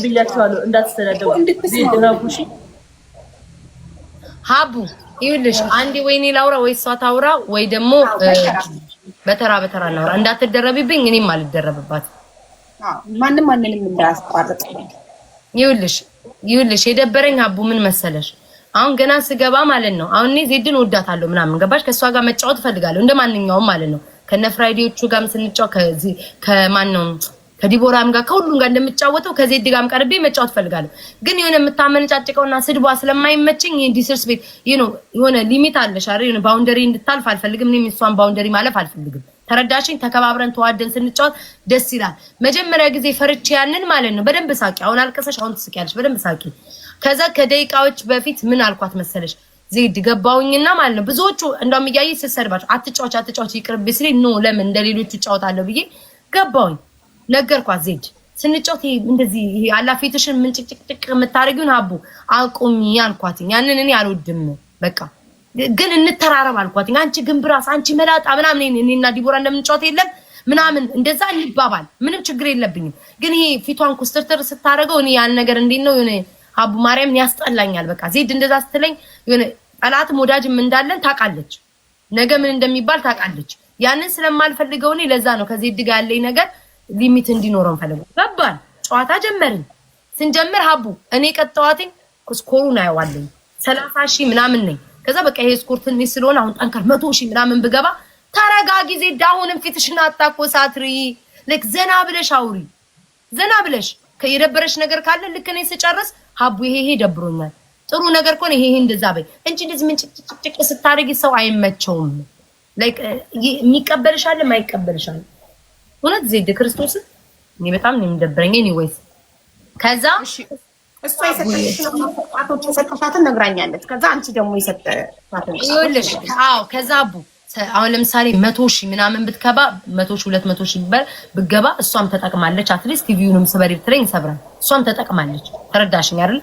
ብያቸዋለሁ እንዳትስተዳደው ዜድራቡሽ ሀቡ ይኸውልሽ አንዴ ወይኔ ላውራ ወይ እሷ ታውራ ወይ ደግሞ በተራ እናውራ እንዳትደረብብኝ እኔም አልደረብባት ማንንም እንዳያስቋርጥ ይኸውልሽ የደበረኝ ሀቡ ምን መሰለሽ አሁን ገና ስገባ ማለት ነው አሁን እኔ ዜድን ወዳታለሁ ምናምን ገባሽ ከሷ ጋር መጫወት ፈልጋለሁ እንደማንኛውም ማለት ነው ከነ ፍራይዴዎቹ ጋርም ስንጫወት ከማን ነው ከዲቦራም ጋር ከሁሉም ጋር እንደምጫወተው ከዜድ ጋርም ቀርቤ መጫወት ፈልጋለሁ ግን የሆነ የምታመነጫጭቀውና ስድቧ ስለማይመችኝ ዲስርስፔክት የሆነ ሊሚት አለሽ አይደል የሆነ ባውንደሪ እንድታልፍ አልፈልግም እኔም እሷን ባውንደሪ ማለፍ አልፈልግም ተረዳሽኝ ተከባብረን ተዋደን ስንጫወት ደስ ይላል መጀመሪያ ጊዜ ፈርቼ ያንን ማለት ነው በደንብ ሳቂ አሁን አልቀሰሽ አሁን ትስቂያለሽ በደንብ ሳቂ ከዛ ከደቂቃዎች በፊት ምን አልኳት መሰለሽ ዜድ ገባውኝና ማለት ነው ብዙዎቹ እንደውም እያየ ሲሰድባቸው አትጫወች ይቅርብ ሲል ኖ ለምን እንደሌሎቹ ጫወታለሁ ብዬ ገባውኝ ነገርኳት ዜድ ስንጫወት እንደዚህ ይሄ አላፊትሽን ምን ጭቅጭቅ የምታረጊውን ሀቡ አቁሚ አልኳት ያንን እኔ አልወድም በቃ ግን እንተራረም አልኳት አንቺ ግን ብራስ አንቺ መላጣ ምናምን እኔና ዲቦራ እንደምንጫወት የለም ምናምን እንደዛ እንባባል ምንም ችግር የለብኝም ግን ይሄ ፊቷን ኩስትርትር ስታረገው እኔ ያን ነገር እንዴት ነው የሆነ ሀቡ ማርያምን ያስጠላኛል በቃ ዜድ እንደዛ ስትለኝ የሆነ ጠላትም ወዳጅም እንዳለን ታውቃለች ነገ ምን እንደሚባል ታውቃለች ያንን ስለማልፈልገው እኔ ለዛ ነው ከዜድ ጋር ያለኝ ነገር ሊሚት እንዲኖረው ፈልገው ገባን ጨዋታ ጀመርን ስንጀምር ሀቡ እኔ ቀጣዋትኝ ስኮሩን አየዋለኝ 30,000 ምናምን ነኝ ከዛ በቃ ይሄ ስኮር ትንሽ ስለሆነ አሁን ጠንከር 100,000 ምናምን ብገባ ተረጋጊ ዜድ አሁንም ፊትሽን አጣቆሳትሪ ልክ ዘና ብለሽ አውሪ ዘና ብለሽ ከየደበረሽ ነገር ካለ ልክ እኔ ስጨርስ ሀቡ ይሄ ደብሮኛል ጥሩ ነገር ኮን ይሄ እንደዛ በይ እንጂ እንደዚህ ምን ጭቅጭቅ ስታረጊ ሰው አይመቸውም ላይክ የሚቀበልሻል ማይቀበልሻል ሁለት ዜድ ክርስቶስ እኔ በጣም ነው የሚደብረኝ ኤኒዌይስ ከዛ እሷ የሰጠሻትን ነግራኛለች ከዛ አንቺ ደግሞ የሰጠሻትን ይኸውልሽ አዎ ከዛ ሀቡ አሁን ለምሳሌ 100,000 ምናምን ብትከባ 100,000 200,000 ብትገባ እሷም ተጠቅማለች አትሊስት ቲቪውንም ስበሪ ትሬን ሰብራን እሷም ተጠቅማለች ተረዳሽኝ አይደል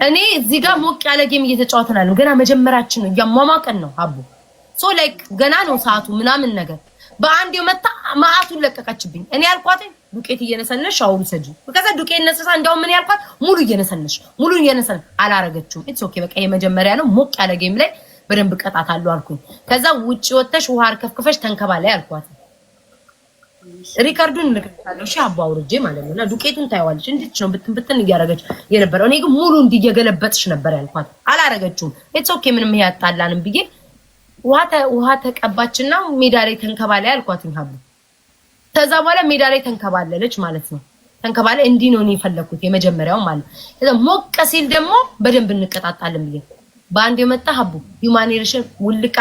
እኔ እዚህ ጋር ሞቅ ያለ ጌም እየተጫወተናል ነው ገና መጀመራችን ነው ያሟሟቀን ነው ሀቡ ሶ ላይክ ገና ነው ሰዓቱ ምናምን ነገር በአንድ የመጣ ማአቱን ለቀቀችብኝ እኔ ያልኳት ዱቄት እየነሰነሽ አውሩ ሰጂ ከዛ ዱቄት ነሰሳ እንደው ምን ያልኳት ሙሉ እየነሰነሽ አላረገችውም ኢትስ ኦኬ በቃ የመጀመሪያ ነው ሞቅ ያለ ጌም ላይ በደንብ ቀጣታለሁ አልኩኝ ከዛ ውጪ ወተሽ ውሃ አርከፍክፈሽ ተንከባላይ አልኳት ሪካርዱን ልከታለሁ እሺ ሀቡ አውርጄ ማለት ነው እና ዱቄቱን ታይዋለሽ እንዴት ነው ብትን እያረገች የነበረው እኔ ግን ሙሉ እንዲየገለበጥሽ ነበር ያልኳት አላረገችውም ኢትስ ኦኬ ምንም ያጣላንም ብዬ ውሃ ተቀባችና ሜዳ ላይ ተንከባላይ አልኳትኝ ሀቡ ከዛ በኋላ ሜዳ ላይ ተንከባለለች ማለት ነው ተንከባላይ እንዲ ነው እኔ የፈለኩት የመጀመሪያው ማለት ከዛ ሞቅ ሲል ደግሞ በደንብ እንቀጣጣለን ብዬ በአንድ የመጣ ሀቡ ዩማኔሬሽን ውልቅ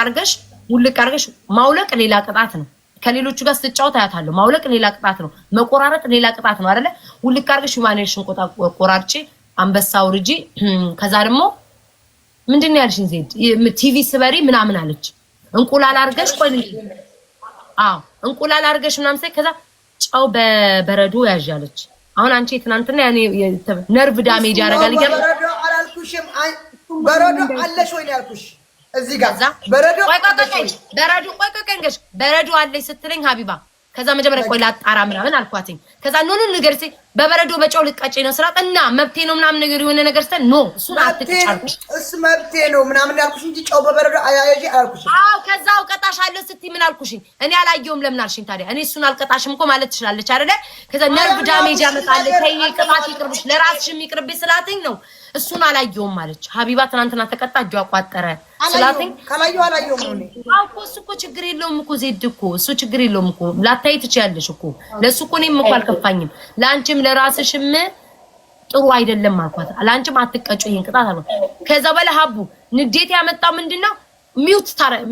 አርገሽ ማውለቅ ሌላ ቅጣት ነው ከሌሎቹ ጋር ስትጫወት አያታለሁ ማውለቅ ሌላ ቅጣት ነው መቆራረጥ ሌላ ቅጣት ነው አይደለ ውልቅ አርገሽ ዩማኔሬሽን ቆራርጪ አንበሳው ርጂ ከዛ ደግሞ ምንድነው ያልሽኝ ዜድ ቲቪ ስበሪ ምናምን አለች እንቁላል አርገሽ እንቁላል አርገሽ ምናምን ከዛ ጫው በበረዶ ያዣለች አሁን አንቺ ትናንትና ያኔ ነርቭ ዳሜጅ ያረጋል በረዶ አላልኩሽም በረዶ አለሽ ወይ ያልኩሽ እዚህ ጋር በረዶ በረዶ አለሽ ስትለኝ ሀቢባ ከዛ መጀመሪያ ቆይ ላጣራ ምናምን አልኳትኝ ከዛ ኖ ንገርሲ በበረዶ በጫው ልቀጭ ነው ስራ እና መብቴ ነው ምናምን ነገር የሆነ ነገር ስተ ኖ እሱን አትጫልኩሽ እሱ መብቴ ነው ምናምን ያልኩሽ እንጂ ጫው በበረዶ አያያጂ አልኩሽ አዎ ከዛው ቀጣሻለሁ ስትይ ምን አልኩሽ እኔ አላየውም ለምን አልሽኝ ታዲያ እኔ እሱን አልቀጣሽም እኮ ማለት ትችላለች አይደለ ከዛ ነርቭ ዳሜጅ ያመጣል ተይ ቅጣት ይቅርብሽ ለራስሽም ይቅርብ ስላትኝ ነው እሱን አላየውም ማለች ሀቢባ ትናንትና ተቀጣ እጇ አቋጠረ ስላትኝ አላየውም ነው አው እሱ እኮ ችግር የለውም እኮ ዜድ እኮ እሱ ችግር የለውም እኮ ላታይ ትችያለሽ እኮ ለሱ እኮ እኔም እኮ አልከፋኝም ለአንቺም ለራስሽም ጥሩ አይደለም አልኳት ለአንቺም አትቀጩ ይሄን ቅጣት አልኩ ከዛ በኋላ ሀቡ ንዴት ያመጣው ምንድነው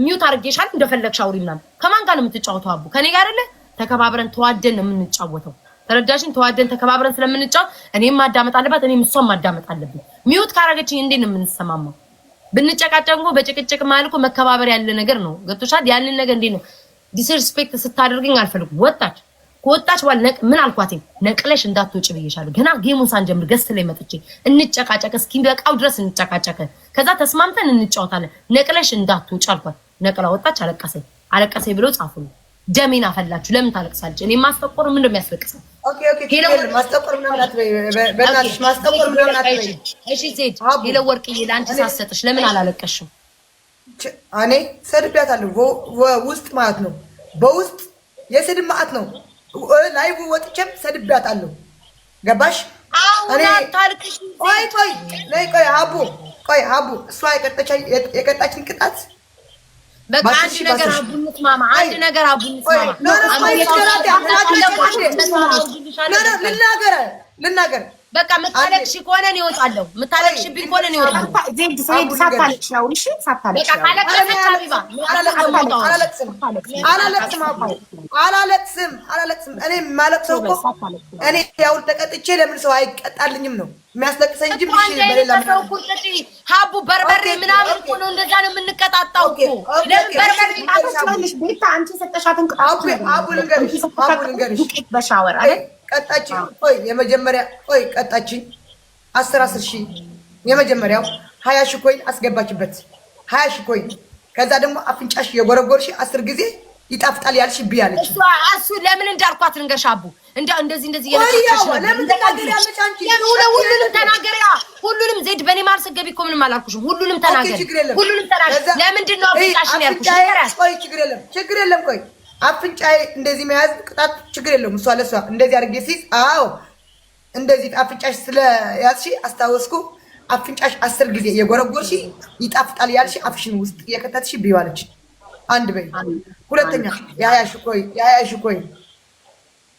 ሚውት አርጌሻል እንደፈለግሽ አውሪ ምናምን ከማን ጋር ነው የምትጫወተው ሀቡ ከኔ ጋር አይደለ ተከባብረን ተዋደን ነው የምንጫወተው ተረዳሽኝ ተዋደን ተከባብረን ስለምንጫወት እኔም ማዳመጥ አለባት እኔም እሷም ማዳመጥ አለብኝ ሚውት ካረገችኝ እንዴ ነው የምንሰማማው ብንጨቃጨቅ በጭቅጭቅ ማልኩ መከባበር ያለ ነገር ነው ገብቶሻል ያንን ነገር እንዴ ነው ዲስሪስፔክት ስታደርግኝ አልፈልግም ወጣች ባል ምን አልኳትኝ ነቅለሽ እንዳትወጪ ብዬሻለሁ ገና ጌሙን ሳንጀምር ገስት ላይ መጥቼ እንጨቃጨቅ እስኪ በቃው ድረስ እንጨቃጨቅ ከዛ ተስማምተን እንጫወታለን ነቅለሽ እንዳትወጪ አልኳት ነቅላ ወጣች አለቀሰኝ ብለው ጻፉልኝ ደሜን አፈላችሁ። ለምን ታለቅሳለች? እኔ ማስጠቆር ምን እንደሚያስለቅሰው? ኦኬ ማስጠቆር ምናምን አትበይ። በእናትሽ ማስጠቆር ምናምን አትበይ። እሺ ዜድ ሄሎ ወርቅዬ ለአንቺ ሳሰጥሽ ለምን አላለቀሽም? እኔ ሰድቢያታለሁ ውስጥ ማለት ነው። በውስጥ የስድብ ማዕት ነው። ላይቭ ወጥቼም ሰድቢያታለሁ። ገባሽ? አሁን አታልቅሽ። ቆይ አቡ እሷ የቀጣችን ቅጣት በቃ አንድ ነገር አቡነት ማማ ልናገር በቃ ምታለቅሽ ከሆነ ነው እወጣለሁ። ምታለቅሽብኝ ከሆነ ነው እወጣለሁ። ዜድ ሳታለቅሽ ነው። እሺ ሳታለቅሽ በቃ ካለቀሰች ሀቢባ አላለቅስም። እኔ የማለቅሰው እኮ እኔ ያው ተቀጥቼ ለምን ሰው አይቀጣልኝም ነው የሚያስለቅሰኝ እንጂ በሌላ ሀቡ በርበሬ ምናምን እኮ ነው እንደዛ ነው የምንቀጣጣው እኮ። ለምን በርበሬ ታለቅሽ? ቤታ አንቺ ሰጠሻትን ቅጣት አቡ ልንገርሽ በሻወር አይደል ቀጣችኝ። የመጀመሪያ ቀጣችኝ 10 ሺህ የመጀመሪያው 20 ሺህ ኮይን አስገባችበት 20 ሺህ ኮይን። ከዛ ደግሞ አፍንጫሽ የጎረጎርሽ 10 ጊዜ ይጣፍጣል ያልሽ ብያለች። እሱ ለምን እንዳልኳት ልንገርሽ አቡ እንደዚህ ለምን ተናገሪያለሽ አንቺ? ሁሉንም ተናገሪያ። ሁሉንም ዜድ በኔ ማር ስገቢ እኮ ምንም አላልኩሽም። ሁሉንም ተናገሪ። ለምንድን ነው አፍንጫሽን ያልኩሽ? ችግር የለም ቆይ አፍንጫዬ እንደዚህ መያዝ ቅጣት ችግር የለውም። እሷ ለሷ እንደዚህ አድርጌ ሲዝ እንደዚህ አፍንጫሽ ስለያዝሽ አስታወስኩ። አፍንጫሽ 10 ጊዜ የጎረጎርሽ ይጣፍጣል ያልሽ አፍሽን ውስጥ የከተትሽ ብያለች። አንድ በይ። ሁለተኛ የ20 ሺህ ኮይን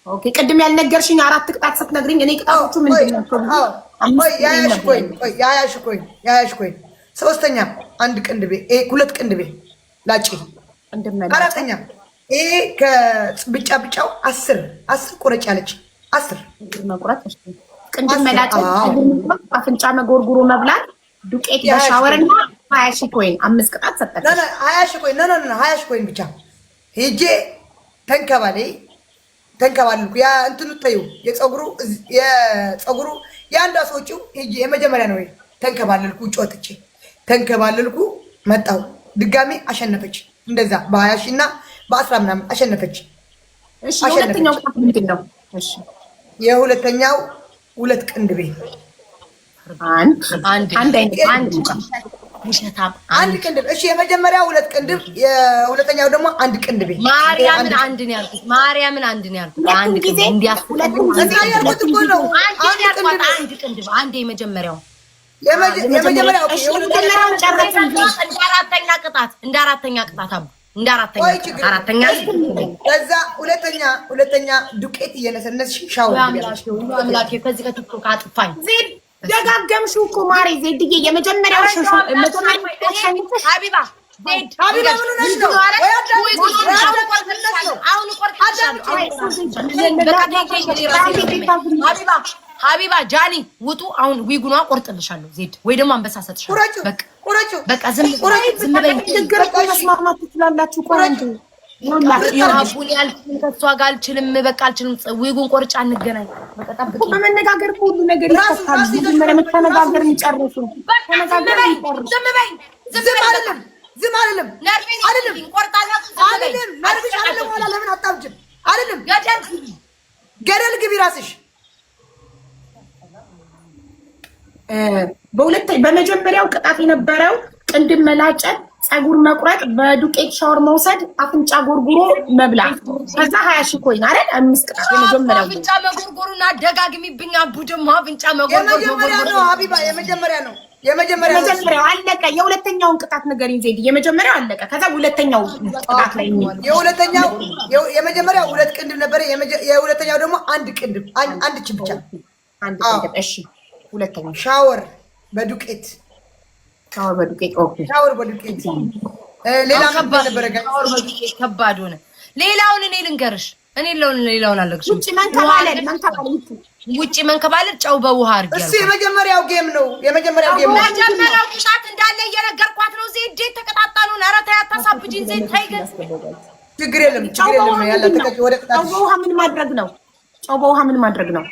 ኦኬ። ቅድም ያልነገርሽኝ 4 ቅጣት ስትነግሪኝ እኔ ቅጣቶቹ ምንድን ናቸው? የ20 ሺህ ኮይን። ሶስተኛ 1 ቅንድቤ 2 ቅንድቤ ላጪ። አራተኛ ይሄ ከብጫው 10 ቁረጭ ያለች 10 መቁረጥ። ቅንድም መላጨት፣ አፍንጫ መጎርጉሮ መብላት፣ ዱቄት በሻወርና 20 ሺህ ኮይን 5 ቅጣት ሰጠች። 20 ሺህ ኮይን 20 ሺህ ኮይን ብቻ ሄጄ ተንከባልኩ። ያ እንትኑ ተይው የፀጉሩ የአንዷ ሰውጪው ሄጄ የመጀመሪያ ነው ተንከባልኩ። ውጭ ወጥቼ ተንከባልኩ መጣሁ። ድጋሜ አሸነፈች። እንደዛ በ20 ሺህ እና በ10 ምናምን አሸነፈች። እሺ ሁለተኛው ቅጣት ምንድን ነው? እሺ የሁለተኛው 2 ቅንድቤ አንድ ቅንድብ። እሺ የመጀመሪያው 2 ቅንድብ፣ የሁለተኛው ደግሞ 1 ቅንድቤ። ማርያምን አንድ ነው ያልኩት። አንድ ጊዜ አንድ የመጀመሪያው እንደ አራተኛ ቅጣት አቡ አራተኛ ከዛ ሁለተኛ ዱቄት እየነሰነስሽ ሻወር አምላኬ ከዚህ ከቲክቶክ አጥፋኝ። ደጋገምሽው እኮ ማሬ ዜድዬ የመጀመሪያው ሀቢባ ሀቢባ ጃኒ ውጡ። አሁን ዊጉኗ ቆርጥልሻለሁ ዜድ ወይ ደግሞ አንበሳ ሰጥሻለሁ። በቃ ዝም በይ። መስማማት ትችላላችሁ። ቆንጆ አቡን ያልኩኝ ከሷ ጋር አልችልም። በቃ አልችልም። ዊጉን ቆርጫ እንገናኝ። በቃ ጠብቂ። በመነጋገር ሁሉ ነገር ይፈታል። ተነጋገር እንጨርሱ። ዝም አይደለም ለምን አታውጅም? አይደለም ገደል ግቢ ራስሽ። በመጀመሪያው ቅጣት የነበረው ቅንድብ መላጨት፣ ፀጉር መቁረጥ፣ በዱቄት ሻወር መውሰድ፣ አፍንጫ ጎርጉሮ መብላት። ከዛ 20 ሺህ ኮይን አይደል? 5 ቅጣት የመጀመሪያው አፍንጫ መጎርጎሩና አደጋግሚብኝ አቡ ደግሞ አፍንጫ መጎርጎሩ የመጀመሪያ ነው። ሀቢባ የመጀመሪያው አለቀ። የሁለተኛውን ቅጣት ንገሪኝ ዜድ። የመጀመሪያው አለቀ። ከዛ ሁለተኛው ቅጣት ላይ የመጀመሪያው 2 ቅንድብ ነበረ። የሁለተኛው ደግሞ 1 ቅንድብ፣ 1 ቺ ብቻ። እሺ ሁለተኛው ሻወር በዱቄት ኦኬ። ሻወር በዱቄት ሌላ ነበረ። ከባድ ሆነ። ሌላውን እኔ ልንገርሽ። ሌላውን አለግሽ። ውጪ መንከባለል ጨው በውሃ አድርጊ። እሱ የመጀመሪያው ጌም ነው። የመጀመሪያው ቅጣት እንዳለ እየነገርኳት ነው። ዜድ ተቀጣጣሉ። ኧረ ተይ አታሳብጂኝ ዜድ ተይ። ችግር የለም ያለ ተቀጭ ወደ ቅጣት። ጨው በውሃ ምን ማድረግ ነው?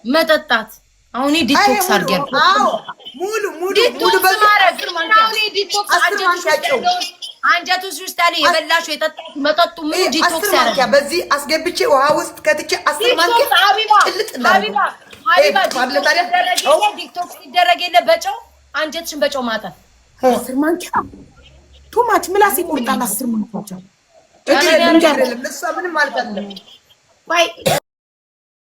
መጠጣት። አሁን ዲቶክስ አድርጊያለሁ። ሙሉ ዲቶክስ ማድረግ። አሁን ዲቶክስ አንጀቱስ ውስጥ ያለ የበላሽው የጠጣሽው መጠጡ ምን ዲቶክስ ያደርጋል? በዚህ አስገብቼ ውሃ ውስጥ ከትቼ 10 ማንኪያ ጭልጥ ሀቢባ ዲቶክስ ይደረግ የለ በጨው አንጀትሽን በጨው ማጠን 10 ማንኪያ ቱማች ምላስ ይቆርጣል። 10 ማንኪያ ምንም አልፈልግም።